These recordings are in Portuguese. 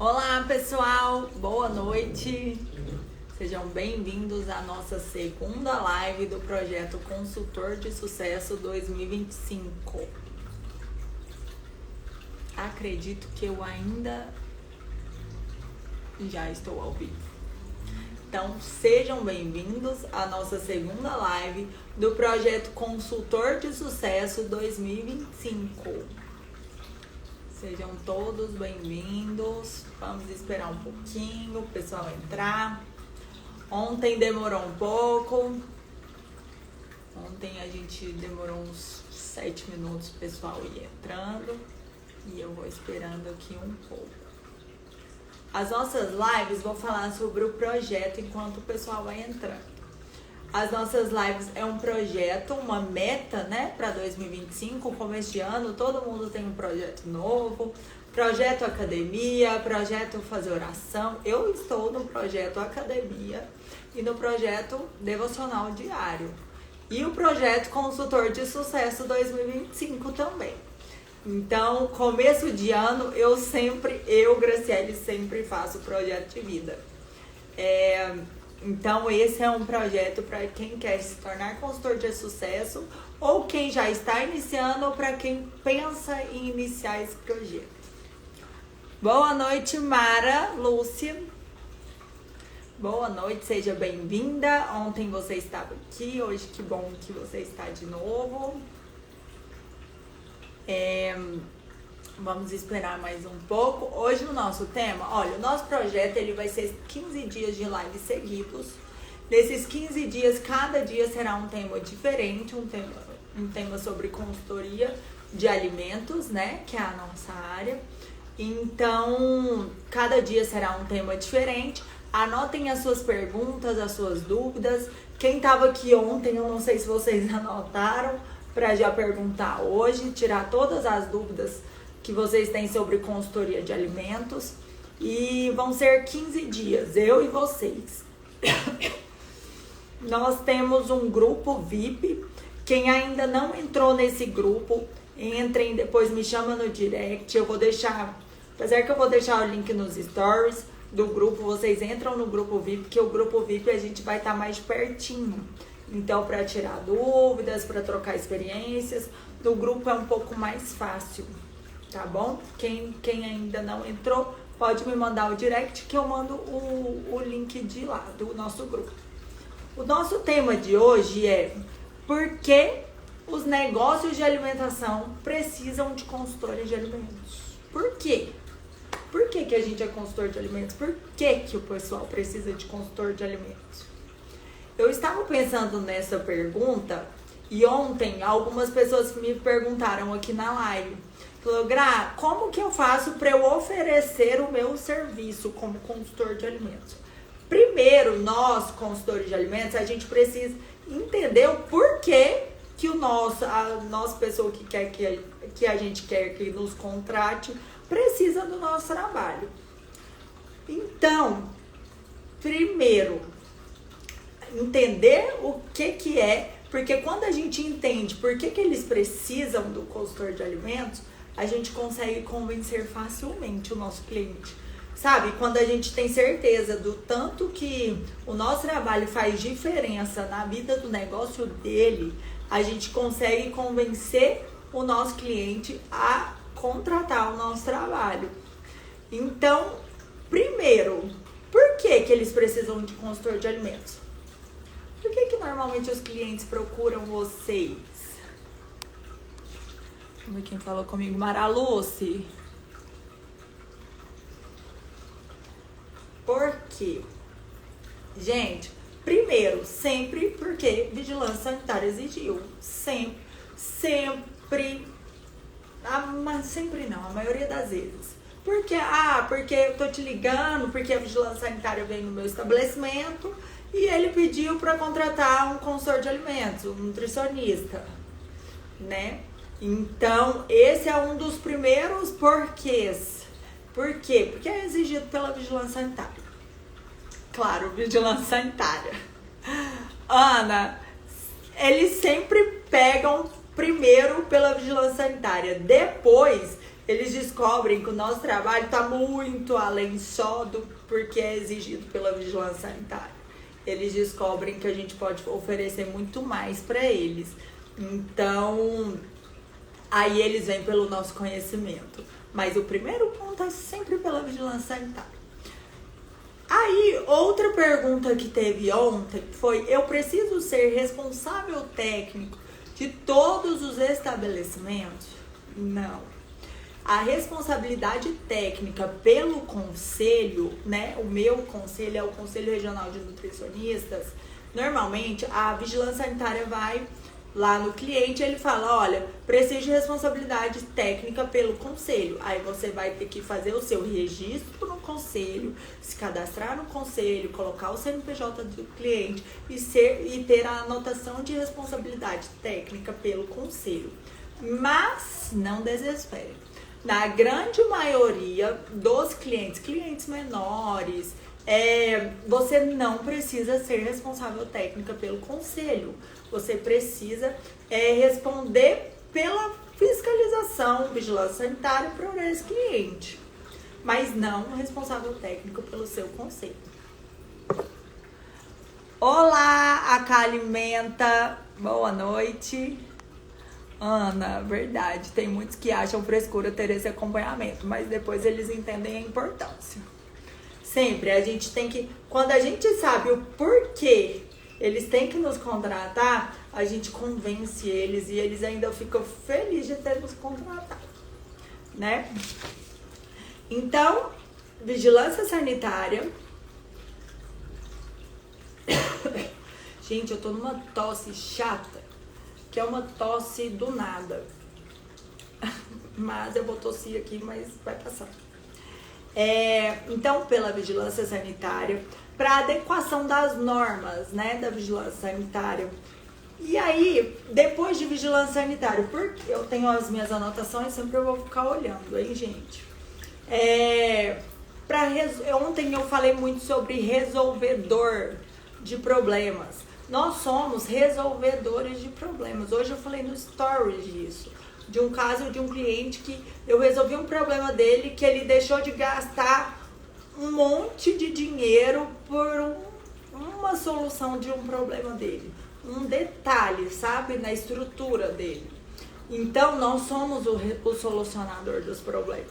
Olá pessoal, boa noite, sejam bem-vindos à nossa segunda live do projeto Consultor de Sucesso 2025. Acredito que eu ainda já estou ao vivo. Então sejam bem-vindos à nossa segunda live do projeto Consultor de Sucesso 2025. Sejam todos bem-vindos. Vamos esperar um pouquinho o pessoal entrar. Ontem demorou um pouco. Ontem a gente demorou uns 7 minutos o pessoal ir entrando. E eu vou esperando aqui um pouco. As nossas lives vão falar sobre o projeto enquanto o pessoal vai entrando. As nossas lives é um projeto, uma meta, né, para 2025, começo de ano, todo mundo tem um projeto novo, projeto academia, projeto fazer oração. Eu estou no projeto academia e no projeto devocional diário. E o projeto Consultor de Sucesso 2025 também. Então, começo de ano, eu, Graciele, sempre faço projeto de vida. Então, esse é um projeto para quem quer se tornar consultor de sucesso ou quem já está iniciando ou para quem pensa em iniciar esse projeto. Boa noite, Mara, Lúcia. Boa noite, seja bem-vinda. Ontem você estava aqui, hoje que bom que você está de novo. Vamos esperar mais um pouco. Hoje no nosso tema, olha, o nosso projeto ele vai ser 15 dias de live seguidos. Nesses 15 dias, cada dia será um tema diferente, um tema sobre consultoria de alimentos, né, que é a nossa área. Então, cada dia será um tema diferente. Anotem as suas perguntas, as suas dúvidas. Quem estava aqui ontem, eu não sei se vocês anotaram, para já perguntar hoje, tirar todas as dúvidas que vocês têm sobre consultoria de alimentos. E vão ser 15 dias, eu e vocês. Nós temos um grupo VIP. Quem ainda não entrou nesse grupo, entrem, depois me chama no direct. Eu vou deixar, apesar que eu vou deixar o link nos stories do grupo, vocês entram no grupo VIP, que o grupo VIP a gente vai estar mais pertinho. Então, para tirar dúvidas, para trocar experiências, no grupo é um pouco mais fácil. Tá bom? Quem ainda não entrou, pode me mandar o direct que eu mando o link de lá, do nosso grupo. O nosso tema de hoje é por que os negócios de alimentação precisam de consultores de alimentos. Por quê? Por que a gente é consultor de alimentos? Por que o pessoal precisa de consultor de alimentos? Eu estava pensando nessa pergunta e ontem algumas pessoas me perguntaram aqui na live. Falou, Gra, como que eu faço para eu oferecer o meu serviço como consultor de alimentos? Primeiro, nós, consultores de alimentos, a gente precisa entender o porquê que a nossa pessoa que quer que a gente quer que nos contrate precisa do nosso trabalho. Então, primeiro, entender o que é, porque quando a gente entende por que eles precisam do consultor de alimentos, a gente consegue convencer facilmente o nosso cliente. Sabe, quando a gente tem certeza do tanto que o nosso trabalho faz diferença na vida do negócio dele, a gente consegue convencer o nosso cliente a contratar o nosso trabalho. Então, primeiro, por que eles precisam de consultor de alimentos? Por que normalmente os clientes procuram vocês? Vamos ver quem falou comigo. Mara Lucy. Por quê? Gente, primeiro, sempre porque vigilância sanitária exigiu. Sempre. Sempre não, a maioria das vezes. Porque eu tô te ligando, porque a vigilância sanitária veio no meu estabelecimento e ele pediu para contratar um consultor de alimentos, um nutricionista, né? Então, esse é um dos primeiros porquês. Por quê? Porque é exigido pela vigilância sanitária. Claro, vigilância sanitária. Ana, eles sempre pegam primeiro pela vigilância sanitária. Depois, eles descobrem que o nosso trabalho está muito além só do porque é exigido pela vigilância sanitária. Eles descobrem que a gente pode oferecer muito mais para eles. Então, aí eles vêm pelo nosso conhecimento. Mas o primeiro ponto é sempre pela vigilância sanitária. Aí, outra pergunta que teve ontem foi: eu preciso ser responsável técnico de todos os estabelecimentos? Não. A responsabilidade técnica pelo conselho, né? O meu conselho é o Conselho Regional de Nutricionistas. Normalmente, a vigilância sanitária vai lá no cliente, ele fala: olha, preciso de responsabilidade técnica pelo conselho. Aí você vai ter que fazer o seu registro no conselho, se cadastrar no conselho, colocar o CNPJ do cliente e ter a anotação de responsabilidade técnica pelo conselho. Mas não desespere. Na grande maioria dos clientes menores, você não precisa ser responsável técnica pelo conselho. Você precisa responder pela fiscalização, vigilância sanitária para esse cliente, mas não responsável técnico pelo seu conselho. Olá, a Calimenta, boa noite. Ana, verdade, tem muitos que acham frescura ter esse acompanhamento, mas depois eles entendem a importância. Sempre a gente tem que, quando a gente sabe o porquê eles têm que nos contratar, a gente convence eles e eles ainda ficam felizes de ter nos contratado, né? Então, vigilância sanitária. Gente, eu tô numa tosse chata, que é uma tosse do nada. Mas eu vou tossir aqui, mas vai passar. Então, pela vigilância sanitária, para adequação das normas, né, da vigilância sanitária. E aí, depois de vigilância sanitária, porque eu tenho as minhas anotações, sempre eu vou ficar olhando, hein, gente? Ontem eu falei muito sobre resolvedor de problemas. Nós somos resolvedores de problemas. Hoje eu falei no Stories disso. De um caso de um cliente que eu resolvi um problema dele, que ele deixou de gastar um monte de dinheiro por uma solução de um problema dele. Um detalhe, sabe? Na estrutura dele. Então, nós somos o solucionador dos problemas.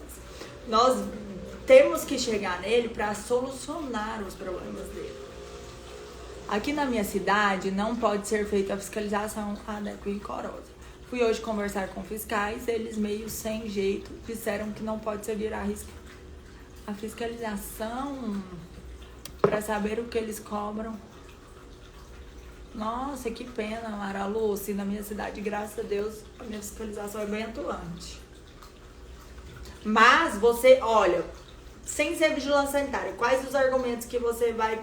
Nós temos que chegar nele para solucionar os problemas dele. Aqui na minha cidade não pode ser feita a fiscalização adequada. Fui hoje conversar com fiscais, eles meio sem jeito disseram que não pode seguir a fiscalização para saber o que eles cobram. Nossa, que pena, Mara Lúcia. Na minha cidade, graças a Deus, a minha fiscalização é bem atuante. Mas você, olha, sem ser vigilância sanitária, quais os argumentos que você vai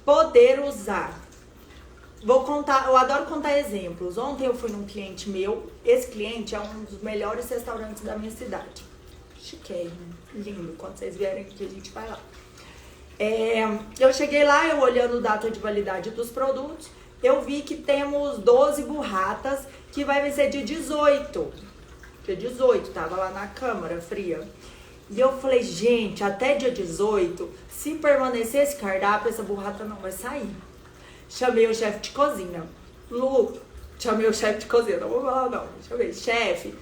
poder usar? Vou contar, eu adoro contar exemplos. Ontem eu fui num cliente meu. Esse cliente é um dos melhores restaurantes da minha cidade. Chiquérrimo, lindo. Quando vocês vierem aqui, a gente vai lá. Eu cheguei lá, eu olhando data de validade dos produtos, eu vi que temos 12 burratas que vai vencer dia 18. Dia 18, tava lá na câmara fria. E eu falei, gente, até dia 18, se permanecer esse cardápio, essa burrata não vai sair. Chamei o chefe de cozinha. Chamei o chefe de cozinha, não vou falar não. Chamei, chefe,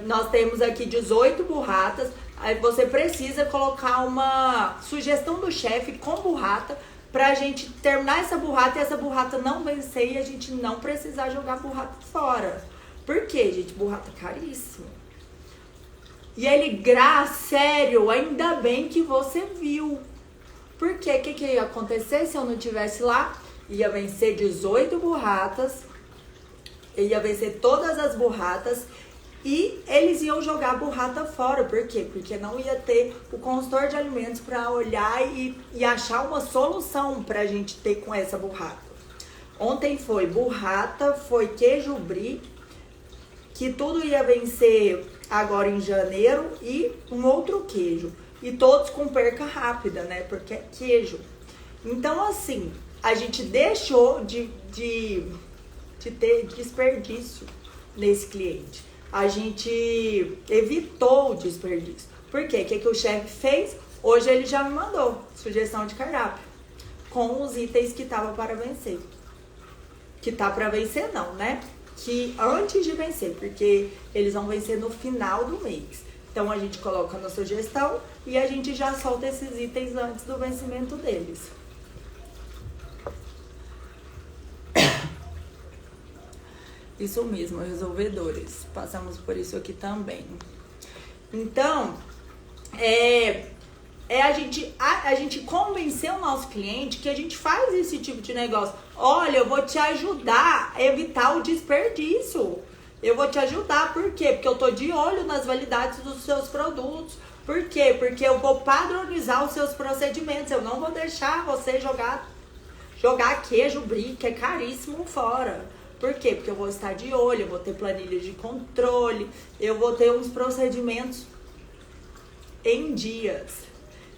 nós temos aqui 18 burratas. Aí você precisa colocar uma sugestão do chefe com burrata pra gente terminar essa burrata e essa burrata não vencer e a gente não precisar jogar burrata fora. Por quê, gente? Burrata caríssima. E ele, sério, ainda bem que você viu. Porque o que ia acontecer se eu não estivesse lá? Ia vencer 18 burratas, ia vencer todas as burratas e eles iam jogar a burrata fora. Por quê? Porque não ia ter o consultor de alimentos para olhar e achar uma solução para a gente ter com essa burrata. Ontem foi burrata, foi queijo brie, que tudo ia vencer agora em janeiro, e um outro queijo. E todos com perca rápida, né? Porque é queijo. Então, assim, a gente deixou de ter desperdício nesse cliente. a gente evitou o desperdício. Por quê? O que o chefe fez? Hoje ele já me mandou sugestão de cardápio com os itens que tava para vencer. Que tá para vencer não, né? Que antes de vencer, porque eles vão vencer no final do mês. Então a gente coloca na sugestão e a gente já solta esses itens antes do vencimento deles. Isso mesmo, resolvedores. Passamos por isso aqui também. Então, a gente convencer o nosso cliente que a gente faz esse tipo de negócio. Olha, eu vou te ajudar a evitar o desperdício. Eu vou te ajudar, por quê? Porque eu tô de olho nas validades dos seus produtos. Por quê? Porque eu vou padronizar os seus procedimentos. Eu não vou deixar você jogar queijo brie, que é caríssimo, fora. Por quê? Porque eu vou estar de olho, eu vou ter planilha de controle, eu vou ter uns procedimentos em dias.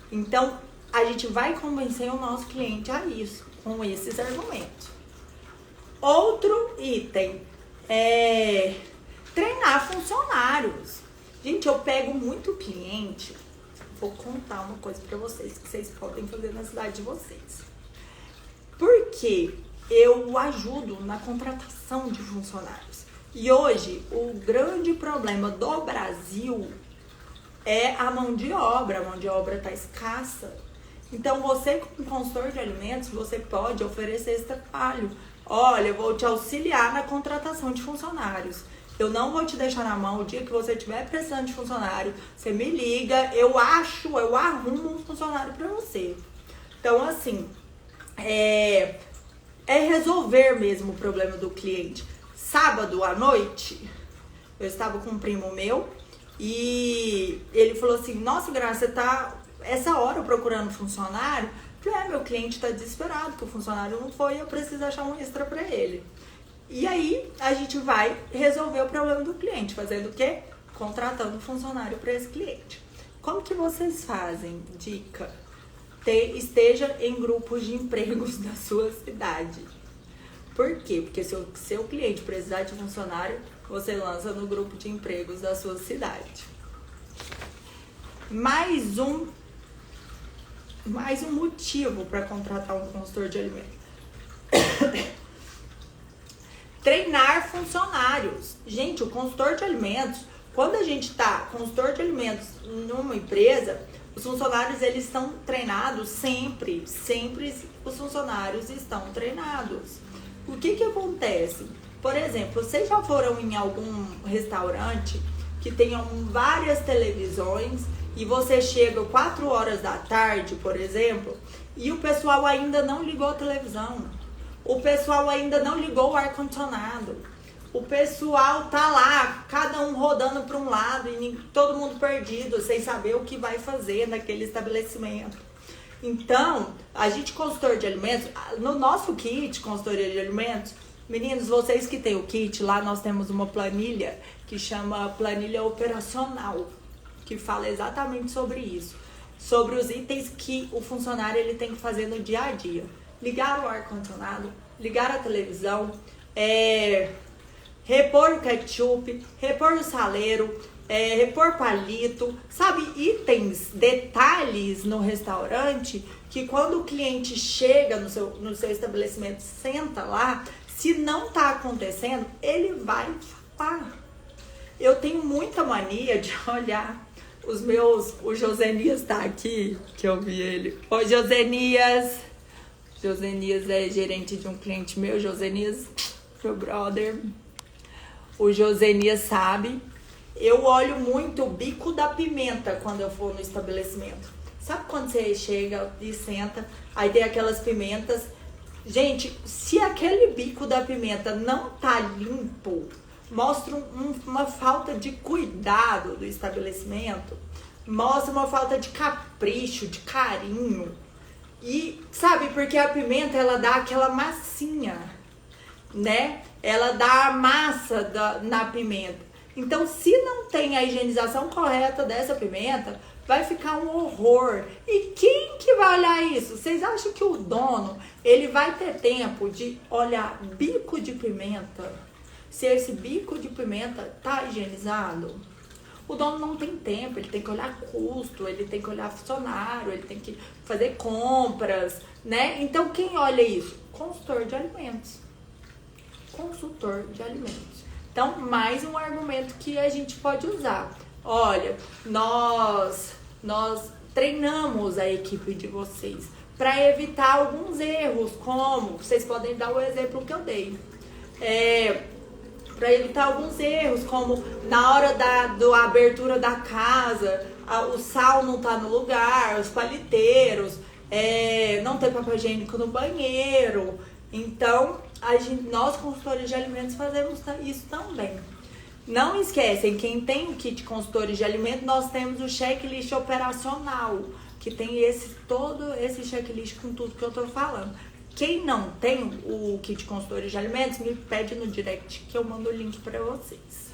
Então, a gente vai convencer o nosso cliente a isso, com esses argumentos. Outro item é treinar funcionários. Gente, eu pego muito cliente. Vou contar uma coisa pra vocês que vocês podem fazer na cidade de vocês. Porque eu ajudo na contratação de funcionários. E hoje, o grande problema do Brasil é a mão de obra. A mão de obra está escassa. Então, você, como consultor de alimentos, você pode oferecer esse trabalho. Olha, eu vou te auxiliar na contratação de funcionários. Eu não vou te deixar na mão. O dia que você estiver precisando de funcionário, você me liga, eu arrumo um funcionário para você. Então, assim, é resolver mesmo o problema do cliente. Sábado à noite, eu estava com um primo meu e ele falou assim: nossa, Graça, você tá essa hora procurando funcionário? Eu falei: meu cliente tá desesperado que o funcionário não foi, eu preciso achar um extra para ele. E aí a gente vai resolver o problema do cliente, fazendo o quê? Contratando um funcionário para esse cliente. Como que vocês fazem? Dica: esteja em grupos de empregos da sua cidade. Por quê? Porque se o seu cliente precisar de funcionário, você lança no grupo de empregos da sua cidade. Mais um motivo para contratar um consultor de alimentos. Treinar funcionários. Gente, o consultor de alimentos, quando a gente tá consultor de alimentos numa empresa, os funcionários, eles estão treinados sempre os funcionários estão treinados. O que acontece? Por exemplo, vocês já foram em algum restaurante que tenham várias televisões e você chega 4 horas da tarde, por exemplo, e o pessoal ainda não ligou a televisão, o pessoal ainda não ligou o ar-condicionado, o pessoal tá lá, cada um rodando para um lado e todo mundo perdido, sem saber o que vai fazer naquele estabelecimento. Então, a gente, consultor de alimentos, no nosso kit, consultoria de alimentos, meninos, vocês que têm o kit, lá nós temos uma planilha que chama planilha operacional, que fala exatamente sobre isso, sobre os itens que o funcionário ele tem que fazer no dia a dia. Ligar o ar-condicionado, ligar a televisão, repor o ketchup, repor o saleiro, repor palito, sabe, itens, detalhes no restaurante que quando o cliente chega no seu estabelecimento, senta lá, se não tá acontecendo, ele vai falar. Eu tenho muita mania de olhar o Josenias tá aqui, que eu vi ele. Oi, Josenias. Josenias é gerente de um cliente meu, Josenias, meu brother. O Josenias sabe. Eu olho muito o bico da pimenta quando eu for no estabelecimento. Sabe quando você chega e senta, aí tem aquelas pimentas. Gente, se aquele bico da pimenta não tá limpo, mostra uma falta de cuidado do estabelecimento, mostra uma falta de capricho, de carinho. E sabe, porque a pimenta, ela dá aquela massinha, né? Ela dá a massa na pimenta. Então, se não tem a higienização correta dessa pimenta, vai ficar um horror. E quem que vai olhar isso? Vocês acham que o dono, ele vai ter tempo de olhar bico de pimenta? se esse bico de pimenta tá higienizado. O dono não tem tempo, ele tem que olhar custo, ele tem que olhar funcionário, ele tem que fazer compras, né? Então, quem olha isso? Consultor de alimentos. Consultor de alimentos. Então, mais um argumento que a gente pode usar. Olha, nós treinamos a equipe de vocês para evitar alguns erros, como vocês podem dar o exemplo que eu dei. Para evitar alguns erros, como na hora da abertura da casa, o sal não tá no lugar, os paliteiros, não tem papel higiênico no banheiro. Então, nós consultores de alimentos fazemos isso também. Não esquecem, quem tem o kit consultores de alimentos, nós temos o checklist operacional, que tem todo esse checklist com tudo que eu tô falando. Quem não tem o kit consultores de alimentos, me pede no direct que eu mando o link para vocês.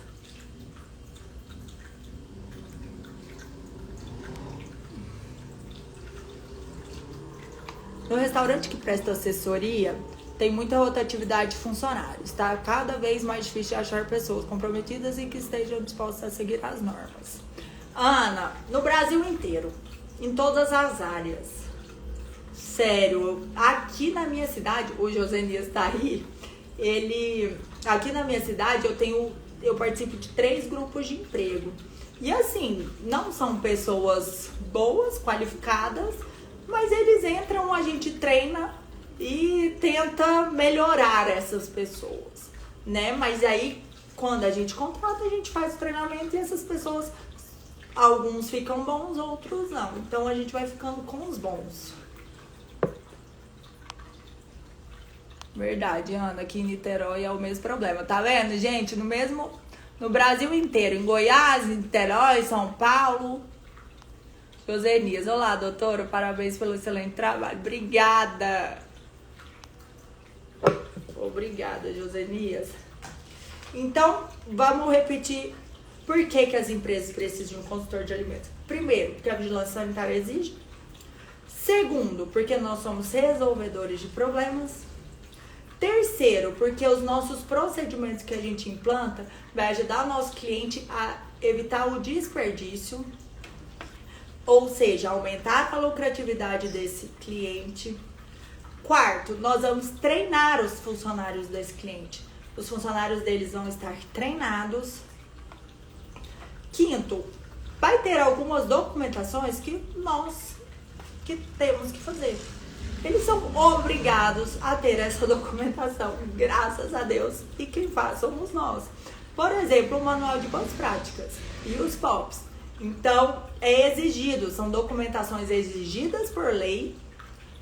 No restaurante que presta assessoria, tem muita rotatividade de funcionários, tá? Cada vez mais difícil de achar pessoas comprometidas e que estejam dispostas a seguir as normas. Ana, no Brasil inteiro, em todas as áreas. Sério, aqui na minha cidade, o Josenias tá aí, aqui na minha cidade eu participo de 3 grupos de emprego. E assim, não são pessoas boas, qualificadas, mas eles entram, a gente treina e tenta melhorar essas pessoas, né? Mas aí, quando a gente contrata, a gente faz o treinamento e essas pessoas, alguns ficam bons, outros não. Então a gente vai ficando com os bons. Verdade, Ana, aqui em Niterói é o mesmo problema, tá vendo, gente? No Brasil inteiro, em Goiás, em Niterói, São Paulo. Josenias, olá, doutora, parabéns pelo excelente trabalho. Obrigada. Obrigada, Josenias. Então, vamos repetir por que as empresas precisam de um consultor de alimentos. Primeiro, porque a vigilância sanitária exige. Segundo, porque nós somos resolvedores de problemas. Terceiro, porque os nossos procedimentos que a gente implanta vai ajudar o nosso cliente a evitar o desperdício, ou seja, aumentar a lucratividade desse cliente. Quarto, nós vamos treinar os funcionários desse cliente. Os funcionários deles vão estar treinados. Quinto, vai ter algumas documentações que nós temos que fazer. Eles são obrigados a ter essa documentação, graças a Deus, e quem faz somos nós. Por exemplo, o Manual de Boas Práticas e os POPs. Então, é exigido, são documentações exigidas por lei,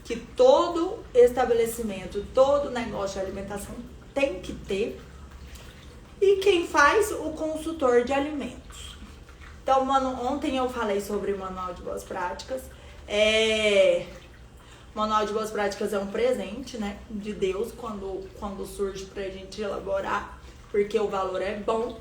que todo estabelecimento, todo negócio de alimentação tem que ter. E quem faz? O consultor de alimentos. Então, ontem eu falei sobre o Manual de Boas Práticas. O Manual de Boas Práticas é um presente, né, de Deus quando surge pra gente elaborar, porque o valor é bom.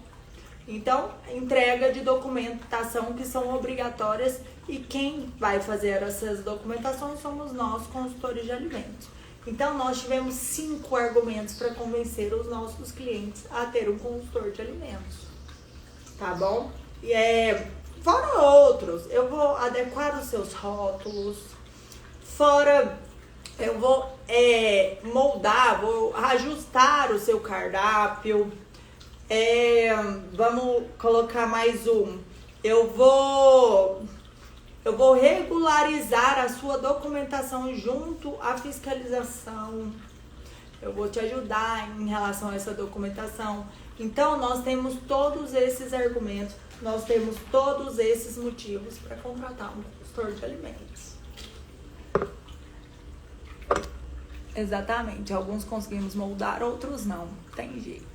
Então, entrega de documentação que são obrigatórias e quem vai fazer essas documentações somos nós, consultores de alimentos. Então, nós tivemos 5 argumentos para convencer os nossos clientes a ter um consultor de alimentos, tá bom? E fora outros, eu vou adequar os seus rótulos, fora eu vou moldar, vou ajustar o seu cardápio. Vamos colocar mais um. Eu vou regularizar a sua documentação junto à fiscalização. Eu vou te ajudar em relação a essa documentação. Então, nós temos todos esses argumentos, nós temos todos esses motivos para contratar um consultor de alimentos. Exatamente. Alguns conseguimos moldar, outros não. Tem jeito.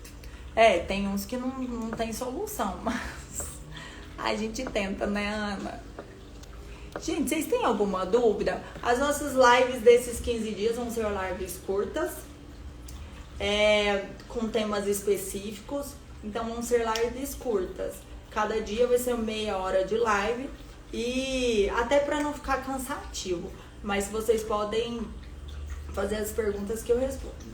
Tem uns que não tem solução, mas a gente tenta, né, Ana? Gente, vocês têm alguma dúvida? As nossas lives desses 15 dias vão ser lives curtas, com temas específicos. Então, vão ser lives curtas. Cada dia vai ser meia hora de live. E até para não ficar cansativo. Mas vocês podem fazer as perguntas que eu respondo.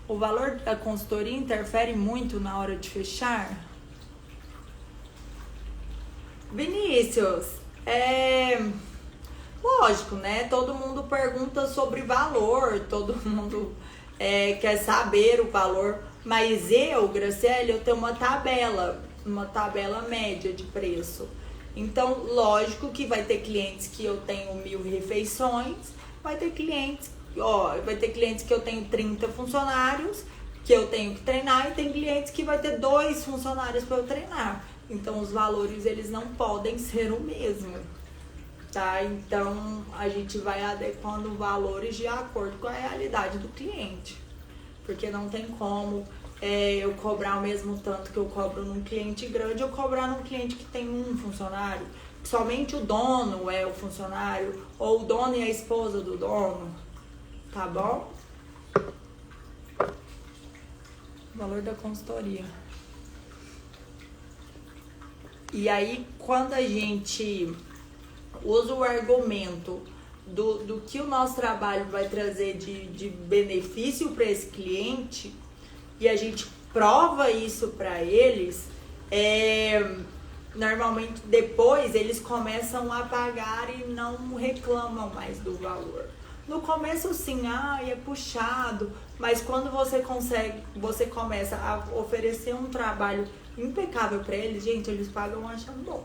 O valor da consultoria interfere muito na hora de fechar? Vinícius, lógico, né? Todo mundo pergunta sobre valor, todo mundo quer saber o valor, mas eu, Graciele, eu tenho uma tabela média de preço. Então, lógico que vai ter clientes que eu tenho 1.000 refeições, vai ter clientes que eu tenho 30 funcionários, que eu tenho que treinar, e tem clientes que vai ter 2 funcionários para eu treinar. Então, os valores, eles não podem ser o mesmo, tá? Então, a gente vai adequando valores de acordo com a realidade do cliente. Porque não tem como eu cobrar o mesmo tanto que eu cobro num cliente grande, eu cobrar num cliente que tem um funcionário. Somente o dono é o funcionário, ou o dono e a esposa do dono, tá bom? Valor da consultoria. E aí, quando a gente usa o argumento do que o nosso trabalho vai trazer de benefício para esse cliente, e a gente prova isso para eles, normalmente depois eles começam a pagar e não reclamam mais do valor. No começo sim, é puxado, mas quando você começa a oferecer um trabalho impecável para eles, gente, eles pagam achando bom.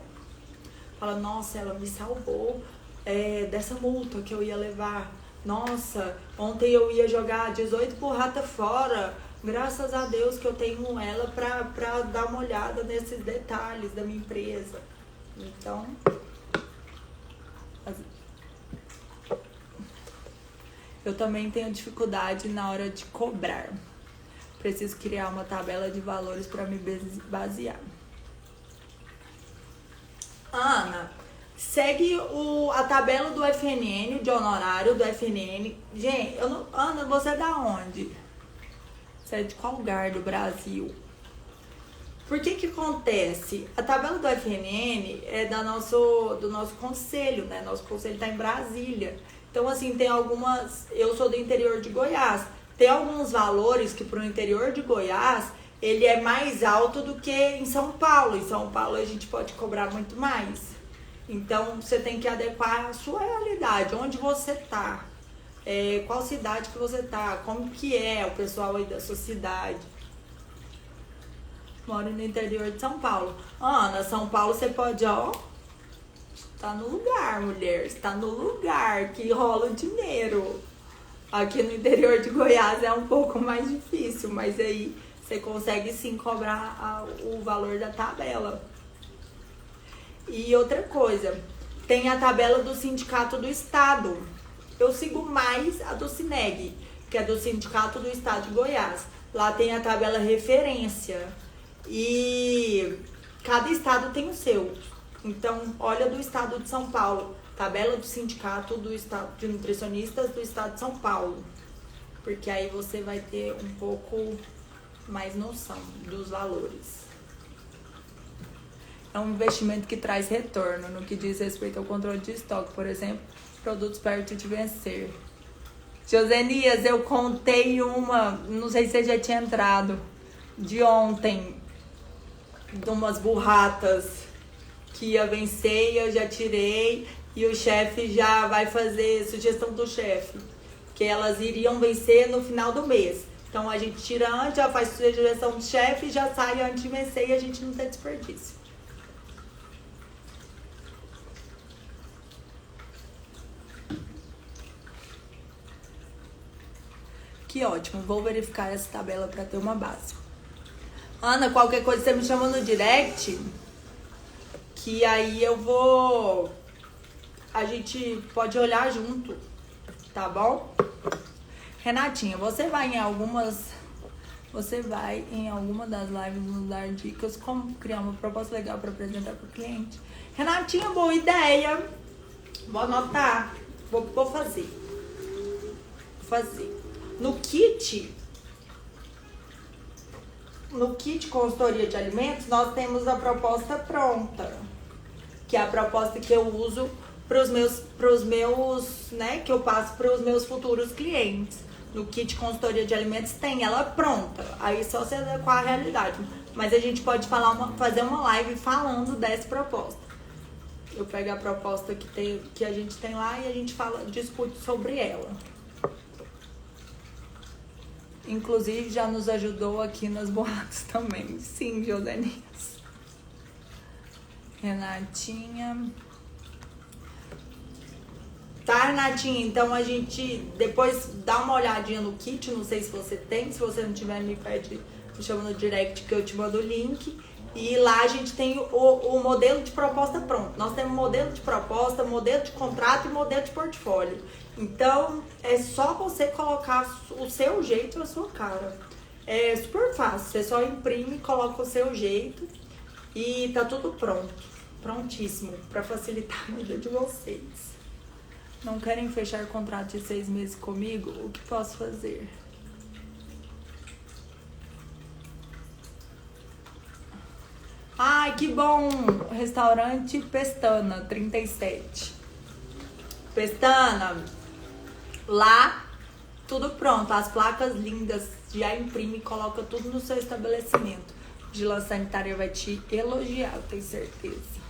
Fala, nossa, ela me salvou dessa multa que eu ia levar. Nossa, ontem eu ia jogar 18 burrata fora. Graças a Deus que eu tenho ela pra dar uma olhada nesses detalhes da minha empresa. Então, eu também tenho dificuldade na hora de cobrar. Preciso criar uma tabela de valores para me basear. Ana, segue a tabela do FNN, de honorário do FNN. Gente, Ana, você é da onde? Você é de qual lugar do Brasil? Por que acontece? A tabela do FNN é do nosso conselho, né? Nosso conselho está em Brasília. Então, assim, tem algumas... Eu sou do interior de Goiás. Tem alguns valores que para o interior de Goiás, ele é mais alto do que em São Paulo. Em São Paulo a gente pode cobrar muito mais. Então, você tem que adequar a sua realidade, onde você está. Qual cidade que você tá, como que é o pessoal aí da sua cidade. Moro no interior de São Paulo. Ana, São Paulo você pode, tá no lugar, mulher, está no lugar que rola o dinheiro. Aqui no interior de Goiás é um pouco mais difícil, mas aí você consegue sim cobrar o valor da tabela. E outra coisa, tem a tabela do Sindicato do Estado. Eu sigo mais a do SINEG, que é do Sindicato do Estado de Goiás. Lá tem a tabela referência e cada estado tem o seu. Então, olha do estado de São Paulo, tabela do Sindicato do Estado de Nutricionistas do Estado de São Paulo, porque aí você vai ter um pouco mais noção dos valores. É um investimento que traz retorno no que diz respeito ao controle de estoque, por exemplo, produtos perto de vencer. Josenias, eu contei uma, não sei se você já tinha entrado, de ontem, de umas burratas que ia vencer e eu já tirei, e o chefe já vai fazer sugestão do chefe, que elas iriam vencer no final do mês. Então a gente tira antes, já faz sugestão do chefe, já sai antes de vencer e a gente não tem desperdício. Que ótimo, vou verificar essa tabela para ter uma base. Ana, qualquer coisa você me chama no direct, que aí eu vou... A gente pode olhar junto, tá bom? Renatinha, você vai em alguma das lives nos dar dicas como criar uma proposta legal para apresentar para o cliente? Renatinha, boa ideia. Vou anotar, vou fazer. No kit consultoria de alimentos, nós temos a proposta pronta, que é a proposta que eu uso pros meus, né, que eu passo para os meus futuros clientes. no kit consultoria de alimentos tem ela pronta. Aí só se adequar à realidade. Mas a gente pode fazer uma live falando dessa proposta. Eu pego a proposta que a gente tem lá e a gente discute sobre ela. Inclusive já nos ajudou aqui nas boates também. Sim, Josenias. Renatinha. Tá, Renatinha? Então a gente depois dá uma olhadinha no kit. Não sei se você tem. Se você não tiver, me chama no direct que eu te mando o link. E lá a gente tem o modelo de proposta pronto. Nós temos modelo de proposta, modelo de contrato e modelo de portfólio. Então, é só você colocar o seu jeito e a sua cara. É super fácil. Você só imprime, coloca o seu jeito e tá tudo pronto. Prontíssimo para facilitar a vida de vocês. Não querem fechar contrato de 6 meses comigo? O que posso fazer? Ai, que bom! Restaurante Pestana, 37. Pestana, lá, tudo pronto. As placas lindas, já imprime e coloca tudo no seu estabelecimento. Vigilância Sanitária vai te elogiar, eu tenho certeza.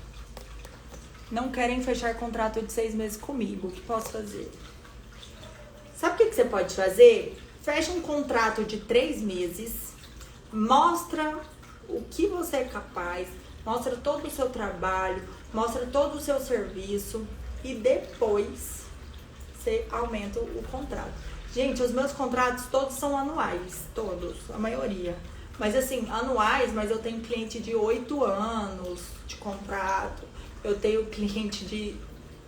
Não querem fechar contrato de 6 meses comigo, o que posso fazer? Sabe o que você pode fazer? Fecha um contrato de 3 meses, mostra o que você é capaz, mostra todo o seu trabalho, mostra todo o seu serviço e depois você aumenta o contrato. Gente, os meus contratos todos são anuais, todos, a maioria. Mas assim, anuais, mas eu tenho cliente de 8 anos de contrato, eu tenho cliente de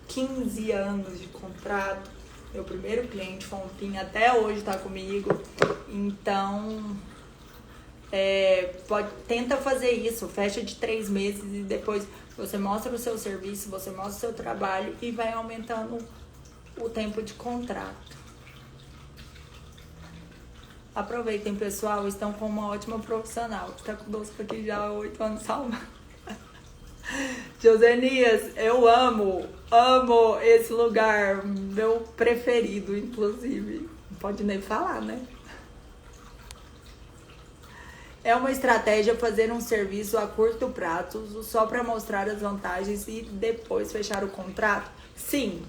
15 anos de contrato. Meu primeiro cliente, Fontinha, até hoje tá comigo. Então, tenta fazer isso, fecha de 3 meses e depois você mostra o seu serviço, você mostra o seu trabalho e vai aumentando o tempo de contrato. Aproveitem, pessoal, estão com uma ótima profissional que está conosco aqui já há 8 anos salvando. Josenias, eu amo esse lugar, meu preferido, inclusive. Não pode nem falar, né? É uma estratégia fazer um serviço a curto prazo só para mostrar as vantagens e depois fechar o contrato? Sim.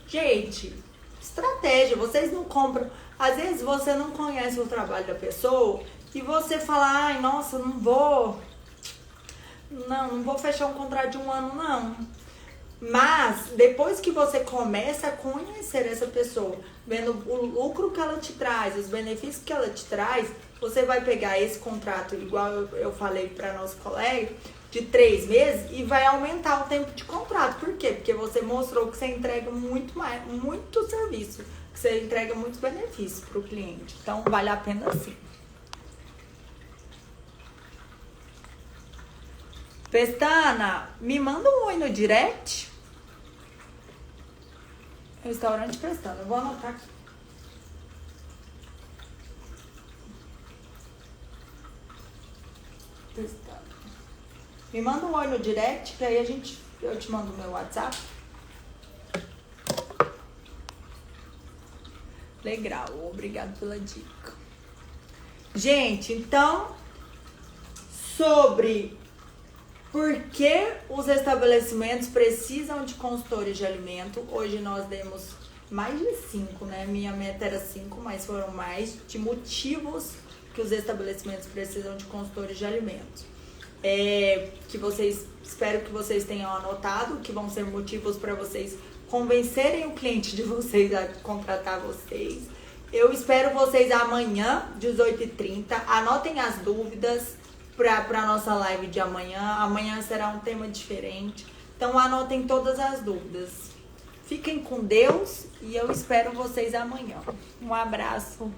Gente, estratégia, vocês não compram. Às vezes você não conhece o trabalho da pessoa e você fala, ai, nossa, não vou fechar um contrato de 1 ano, não. Mas, depois que você começa a conhecer essa pessoa, vendo o lucro que ela te traz, os benefícios que ela te traz, você vai pegar esse contrato, igual eu falei para nosso colega, de 3 meses e vai aumentar o tempo de contrato. Por quê? Porque você mostrou que você entrega muito serviço, que você entrega muitos benefícios para o cliente. Então, vale a pena sim. Pestana, me manda um oi no direct. Restaurante Pestana, eu vou anotar aqui. Pestana. Me manda um oi no direct, que aí eu te mando o meu WhatsApp. Legal, obrigado pela dica. Gente, então, sobre por que os estabelecimentos precisam de consultores de alimento, hoje nós demos mais de 5, né? Minha meta era 5, mas foram mais de motivos que os estabelecimentos precisam de consultores de alimentos. Espero que vocês tenham anotado, que vão ser motivos para vocês convencerem o cliente de vocês a contratar vocês. Eu espero vocês amanhã, 18h30. Anotem as dúvidas para a nossa live de amanhã. Amanhã será um tema diferente. Então, anotem todas as dúvidas. Fiquem com Deus e eu espero vocês amanhã. Um abraço.